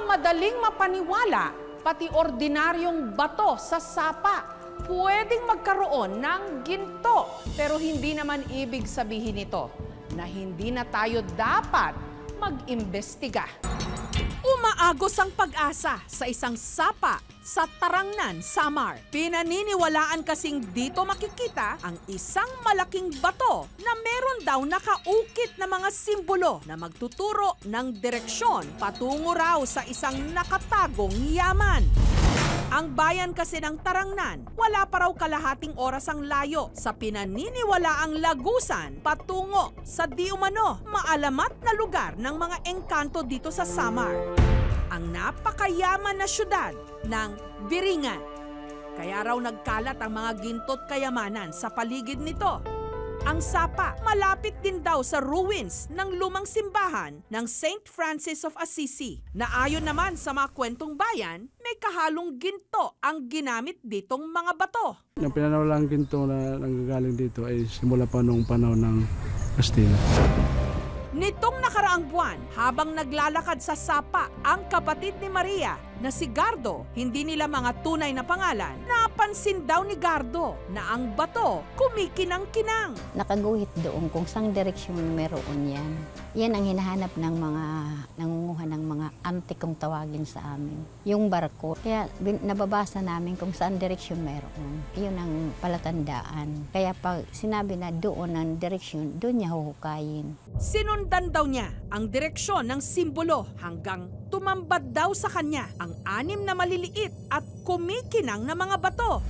madaling mapaniwala, pati ordinaryong bato sa sapa pwedeng magkaroon ng ginto. Pero hindi naman ibig sabihin ito na hindi na tayo dapat mag-imbestiga. Umaagos ang pag-asa sa isang sapa sa Tarangnan, Samar. Pinaniniwalaan kasing dito makikita ang isang malaking bato na meron daw nakaukit na mga simbolo na magtuturo ng direksyon patungo raw sa isang nakatagong yaman. Ang bayan kasi ng Tarangnan, wala pa raw kalahating oras ang layo sa pinaniniwalaang lagusan patungo sa di umano maalamat na lugar ng mga engkanto dito sa Samar. Ang napakayaman na syudad ng Biringan. Kaya raw nagkalat ang mga ginto't kayamanan sa paligid nito. Ang sapa, malapit din daw sa ruins ng lumang simbahan ng St. Francis of Assisi, na ayon naman sa mga kwentong bayan, may kahalong ginto ang ginamit ditong mga bato. Yung pinanawalang ginto na nanggagaling dito ay simula pa noong panahon ng Kastila. Nitong nakaraang buwan, habang naglalakad sa sapa ang kapatid ni Maria na si Gardo, hindi nila mga tunay na pangalan, napansin daw ni Gardo na ang bato kumikinang-kinang. Nakaguhit doon kung sang direksyon meron yan. Yan ang hinahanap ng mga nangunguha ng mga antik kung tawagin sa amin. Yung barko. Kaya nababasa namin kung saan direksyon meron. Yun ang palatandaan. Kaya pag sinabi na doon ang direksyon, doon niya huhukayin. Sinundan daw niya ang direksyon ng simbolo hanggang tumambad daw sa kanya ang 6 na maliliit at kumikinang na mga bato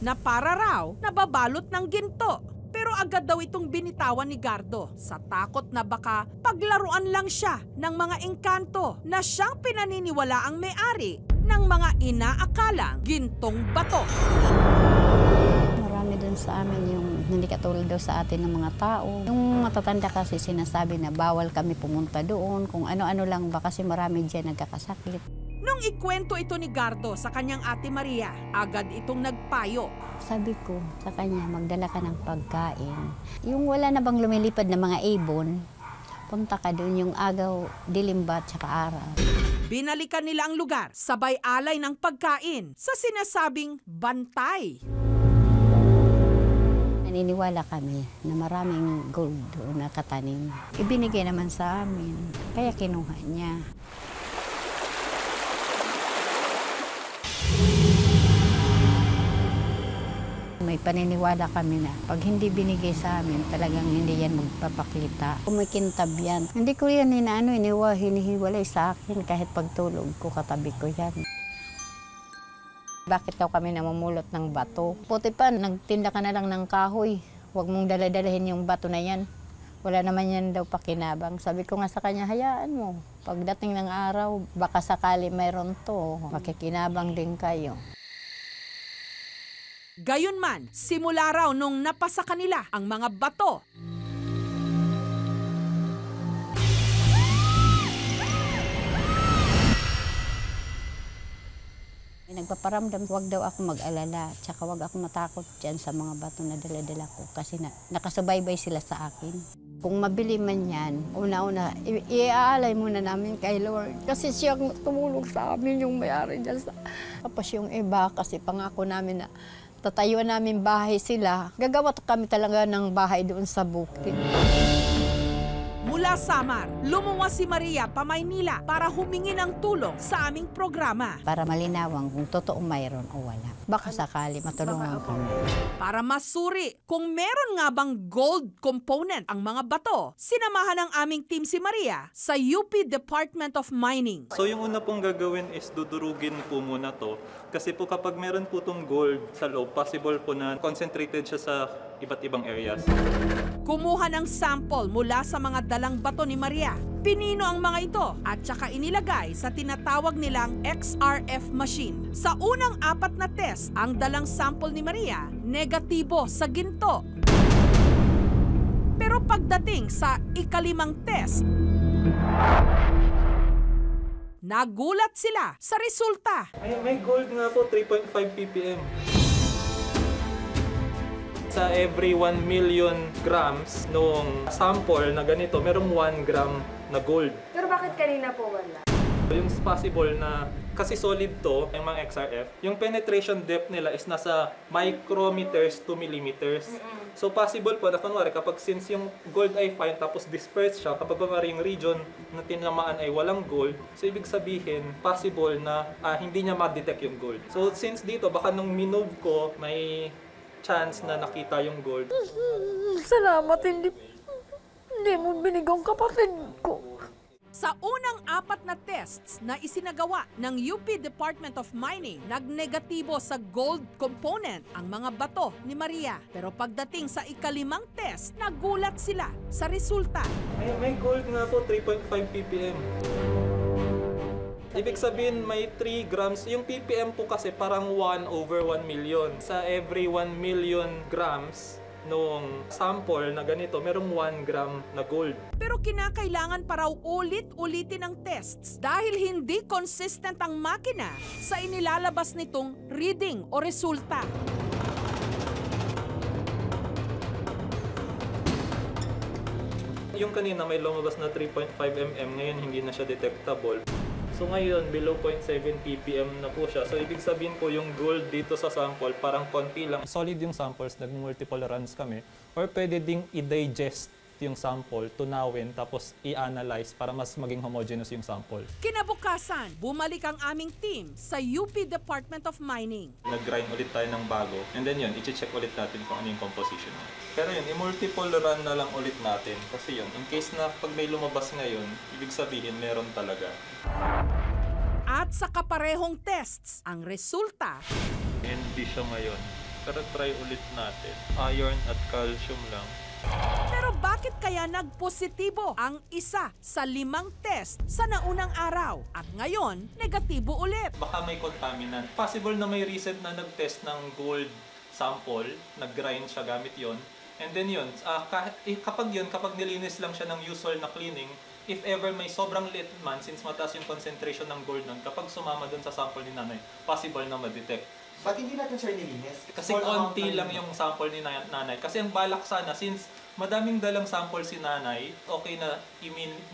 na para raw nababalot ng ginto. Pero agad daw itong binitawan ni Gardo sa takot na baka paglaruan lang siya ng mga engkanto na siyang pinaniniwala ang may-ari ng mga inaakalang gintong bato. Marami dun sa amin yung hindi katulad daw sa atin ng mga tao. Yung matatanda kasi sinasabi na bawal kami pumunta doon, kung ano-ano lang ba kasi marami dyan nagkakasakit. Nung ikwento ito ni Gardo sa kanyang ate Maria, agad itong nagpayo. Sabi ko sa kanya, magdala ka ng pagkain. Yung wala na bang lumilipad na mga ibon, punta ka doon yung agaw, dilim ba, tsaka araw. Binalikan nila ang lugar, sabay alay ng pagkain sa sinasabing bantay. Naniniwala kami na maraming gold doon na katanim. Ibinigay naman sa amin, kaya kinuha niya. May paniniwala kami na pag hindi binigay sa amin, talagang hindi yan magpapakita. Kumikintab yan. Hindi ko yan hinihiwalay sa akin kahit pagtulog ko, katabi ko yan. Bakit daw kami namumulot ng bato? Puti pa, nagtinda ka na lang ng kahoy. Huwag mong daladalahin yung bato na yan. Wala naman yan daw pakinabang. Sabi ko nga sa kanya, hayaan mo. Pagdating ng araw, baka sakali mayroon to. Makikinabang din kayo. Gayunman, simula raw nung napasa kanila ang mga bato. Nagpaparamdam, huwag daw ako mag-alala, tsaka huwag ako matakot dyan sa mga bato na dala-dala ko kasi nakasubaybay sila sa akin. Kung mabili man yan, una-una, iaalay muna namin kay Lord. Kasi siya tumulong sa amin yung may-ari dyan. Tapos yung iba, kasi pangako namin na tatayuan namin bahay sila. Gagawa kami talaga ng bahay doon sa bukid. Mula Samar, lumuwas si Maria pa Maynila para humingi ng tulong sa aming programa. Para malinawan kung totoo mayroon o wala. Baka sakali matulungan kami. Para masuri kung meron nga bang gold component ang mga bato, sinamahan ng aming team si Maria sa UP Department of Mining. So yung una pong gagawin is dudurugin po muna to. Kasi po kapag meron po tong gold sa loob, possible po na concentrated siya sa iba't ibang areas. Kumuha ng sample mula sa mga dalang bato ni Maria. Pinino ang mga ito at saka inilagay sa tinatawag nilang XRF machine. Sa unang 4 na test, ang dalang sample ni Maria, negatibo sa ginto. Pero pagdating sa ika-5 test, nagulat sila sa resulta. May gold nga po, 3.5 ppm. Sa every 1 million grams nung sample na ganito, merong 1 gram na gold. Pero bakit kanina po wala? Yung possible na, kasi solid to, yung mga XRF, yung penetration depth nila is nasa micrometers to millimeters. So possible po na kunwari kapag since yung gold ay fine tapos dispersed siya, kapag kunwari yung region na tinamaan ay walang gold, so ibig sabihin possible na hindi niya ma-detect yung gold. So since dito baka nung minove ko may chance na nakita yung gold. Salamat, hindi mo binigong kapatid ko. Sa unang 4 na tests na isinagawa ng UP Department of Mining, nagnegatibo sa gold component ang mga bato ni Maria. Pero pagdating sa ika-5 test, nagulat sila sa resulta. May gold nga po, 3.5 ppm. Ibig sabihin may 3 grams. Yung ppm po kasi parang 1/1 million. Sa every 1 million grams nung sample na ganito, merong 1 gram na gold. Pero kinakailangan pa raw ulit-ulitin ang tests dahil hindi consistent ang makina sa inilalabas nitong reading o resulta. Yung kanina may lumabas na 3.5 mm, ngayon hindi na siya detectable. So ngayon, below 0.7 ppm na po siya. So ibig sabihin po yung gold dito sa sample, parang konti lang. Solid yung samples, nag-multiple runs kami. Or pwede ding i-digest yung sample, tunawin, tapos i-analyze para mas maging homogeneous yung sample. Kinabukasan, bumalik ang aming team sa UP Department of Mining. Nag-grind ulit tayo ng bago. And then yun, i-check ulit natin kung ano yung composition niya. Pero yun, i-multiple run na lang ulit natin. Kasi yun, in case na pag may lumabas ngayon, ibig sabihin meron talaga. At sa kaparehong tests, ang resulta, Hindi siya ngayon. Pero try ulit natin. Iron at calcium lang. pero bakit kaya nagpositibo ang isa sa 5 test sa naunang araw at ngayon negatibo ulit? Baka may contaminant. Possible na may recent na nag-test ng gold sample, nag-grind siya gamit yon. And then yun, kapag nilinis lang siya ng usual na cleaning, if ever may sobrang lit man, since mataas yung concentration ng gold nun, kapag sumama dun sa sample ni nanay, possible na ma-detect. Ba't hindi natin sir nilinis? Kasi konti lang yung sample ni nanay. Kasi ang balak sana, since madaming dalang sample si nanay, okay na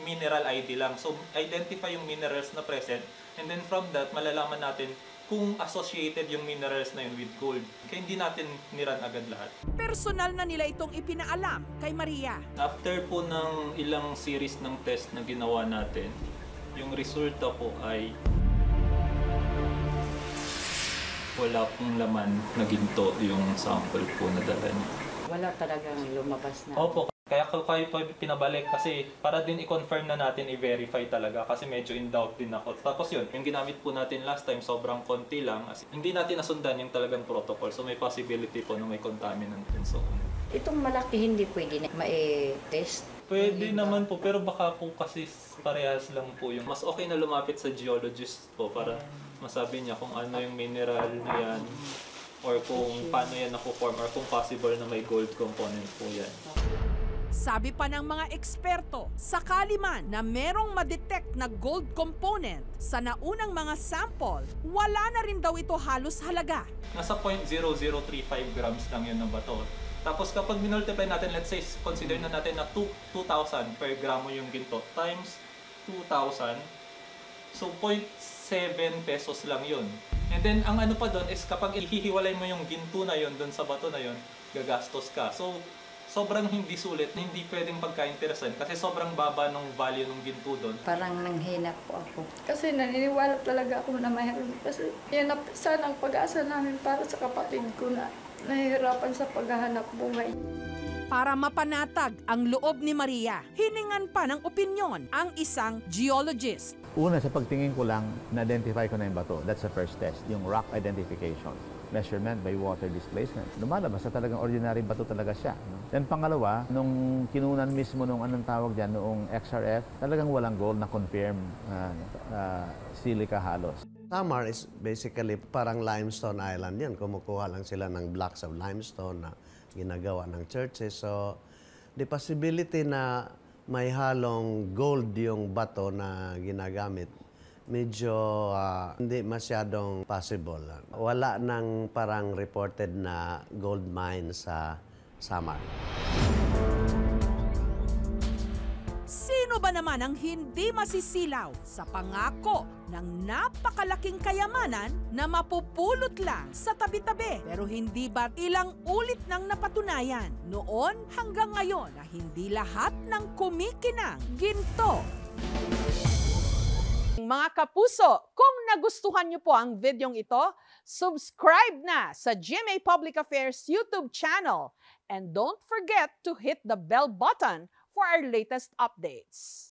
mineral ID lang. So, identify yung minerals na present. And then from that, malalaman natin kung associated yung minerals na yun with gold. Kaya hindi natin niran agad lahat. Personal na nila itong ipinaalam kay Maria. After po ng ilang series ng test na ginawa natin, yung resulta po ay wala pong laman na ginto yung sample po na dala niya. Wala talagang lumabas na. Opo, kaya kayo pa pinabalik kasi para din i-confirm na natin, i-verify talaga kasi medyo in doubt din ako. Tapos yun, yung ginamit po natin last time sobrang konti lang. Hindi natin nasundan yung talagang protocol, so may possibility po na may contaminant din. So, Itong malaki hindi pwede na ma-test. pwede naman po, pero baka po kasi parehas lang po yung mas okay na lumapit sa geologist po para masabi niya kung ano yung mineral na yan or kung paano yan nakuform or kung possible na may gold component po yan. Sabi pa ng mga eksperto, sakali man na merong ma-detect na gold component sa naunang mga sample, wala na rin daw ito halos halaga. Nasa 0.0035 grams lang yun ng bato. Tapos kapag minultiply natin, let's say, consider na natin na 2,000 per gramo yung ginto times 2,000. So, 0.7 pesos lang yun. And then, ang ano pa doon is kapag ihihiwalay mo yung ginto na yun doon sa bato na yun, gagastos ka. So, sobrang hindi sulit, hindi pwedeng pagka-interesan kasi sobrang baba ng value ng ginto doon. Parang nanghina po ako. Kasi naniniwala talaga ako na mayroon. Kasi yan na sana ang pag-asa namin para sa kapatid ko na nahihirapan sa paghahanap buhay. Para mapanatag ang loob ni Maria, hiningan pa ng opinyon ang isang geologist. Una, sa pagtingin ko lang, na-identify ko na yung bato. That's the first test, yung rock identification. Measurement by water displacement. Lumalabas na talagang ordinary bato talaga siya. No? Then pangalawa, nung kinunan mismo nung anong tawag dyan, noong XRF, talagang walang gold na confirm silica halos. Samar is basically parang limestone island yan. Kumukuha lang sila ng blocks of limestone na ginagawa ng churches. So, the possibility na may halong gold yung bato na ginagamit, medyo hindi masyadong possible. Wala nang parang reported na gold mine sa Samar. Sino ba ba naman ang hindi masisilaw sa pangako ng napakalaking kayamanan na mapupulot lang sa tabi-tabi? Pero hindi ba ilang ulit nang napatunayan noon hanggang ngayon na hindi lahat ng kumikinang ginto? Mga kapuso, kung nagustuhan niyo po ang videong ito, subscribe na sa GMA Public Affairs YouTube channel. And don't forget to hit the bell button for our latest updates.